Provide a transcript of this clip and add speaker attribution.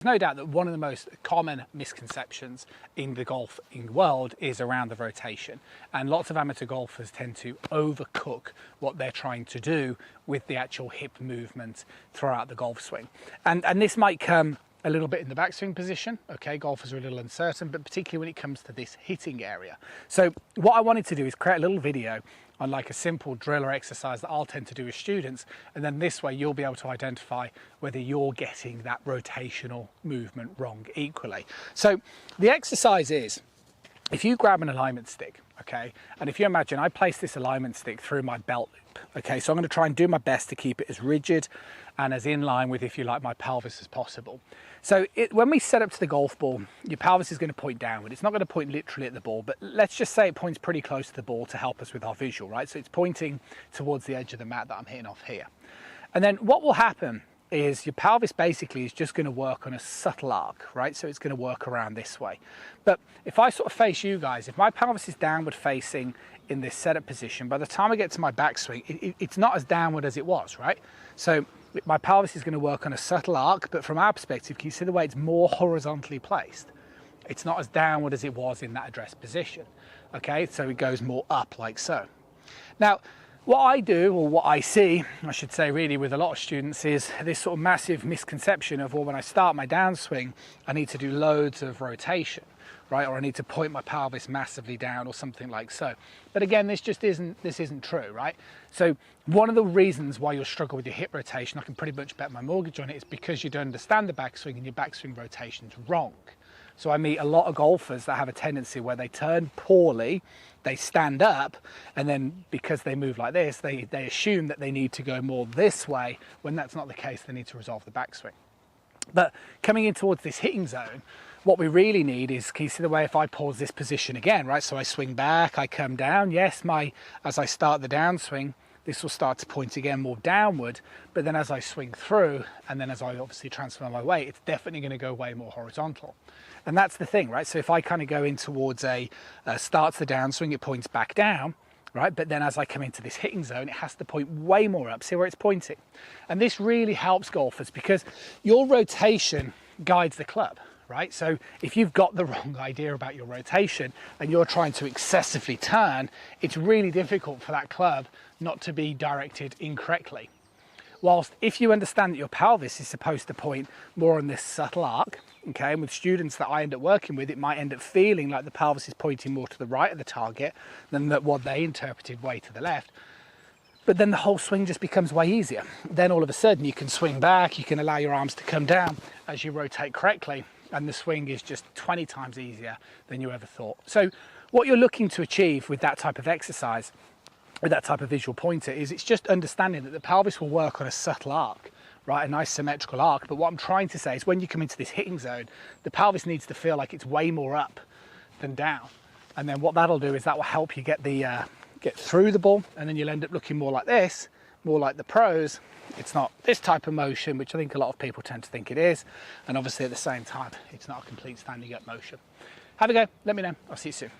Speaker 1: No doubt that one of the most common misconceptions in the golfing world is around the rotation, and lots of amateur golfers tend to overcook what they're trying to do with the actual hip movement throughout the golf swing. And this might come a little bit in the backswing position. Okay, golfers are a little uncertain, but particularly when it comes to this hitting area. So what I wanted to do is create a little video on like a simple drill or exercise that I'll tend to do with students, and then this way you'll be able to identify whether you're getting that rotational movement wrong equally. So the exercise is, if you grab an alignment stick, okay, and if you imagine I place this alignment stick through my belt loop, okay, so I'm going to try and do my best to keep it as rigid and as in line with, if you like, my pelvis as possible. So when we set up to the golf ball, your pelvis is going to point downward. It's not going to point literally at the ball, but let's just say it points pretty close to the ball to help us with our visual, right? So it's pointing towards the edge of the mat that I'm hitting off here. And then what will happen is your pelvis basically is just going to work on a subtle arc, right? So it's going to work around this way. But if I sort of face you guys, if my pelvis is downward facing in this setup position, by the time I get to my backswing, it's not as downward as it was, right? So my pelvis is going to work on a subtle arc, but from our perspective, can you see the way it's more horizontally placed? It's not as downward as it was in that address position, okay? So it goes more up like so. Now, what I do, or what I see, I should say really with a lot of students, is this sort of massive misconception of, well, when I start my downswing, I need to do loads of rotation, right? Or I need to point my pelvis massively down or something like so. But again, this isn't true, right? So one of the reasons why you'll struggle with your hip rotation, I can pretty much bet my mortgage on it, is because you don't understand the backswing and your backswing rotation's wrong. So I meet a lot of golfers that have a tendency where they turn poorly, they stand up, and then because they move like this, they assume that they need to go more this way, when that's not the case. They need to resolve the backswing. But coming in towards this hitting zone, what we really need is, can you see the way if I pause this position again, right? So I swing back, I come down. Yes, as I start the downswing, this will start to point again more downward, but then as I swing through, and then as I obviously transfer my weight, it's definitely going to go way more horizontal. And that's the thing, right? So if I kind of go in towards starts the downswing, it points back down, right? But then as I come into this hitting zone, it has to point way more up. See where it's pointing? And this really helps golfers because your rotation guides the club, right? So if you've got the wrong idea about your rotation and you're trying to excessively turn, it's really difficult for that club not to be directed incorrectly. Whilst if you understand that your pelvis is supposed to point more on this subtle arc, okay, and with students that I end up working with, it might end up feeling like the pelvis is pointing more to the right of the target than that what they interpreted way to the left. But then the whole swing just becomes way easier. Then all of a sudden you can swing back, you can allow your arms to come down as you rotate correctly, and the swing is just 20 times easier than you ever thought. So what you're looking to achieve with that type of exercise, with that type of visual pointer, is it's just understanding that the pelvis will work on a subtle arc, right? A nice symmetrical arc. But what I'm trying to say is when you come into this hitting zone, the pelvis needs to feel like it's way more up than down. And then what that'll do is that will help you get through the ball, and then you'll end up looking more like this, more like the pros. It's not this type of motion, which I think a lot of people tend to think it is. And obviously at the same time, it's not a complete standing up motion. Have a go, let me know, I'll see you soon.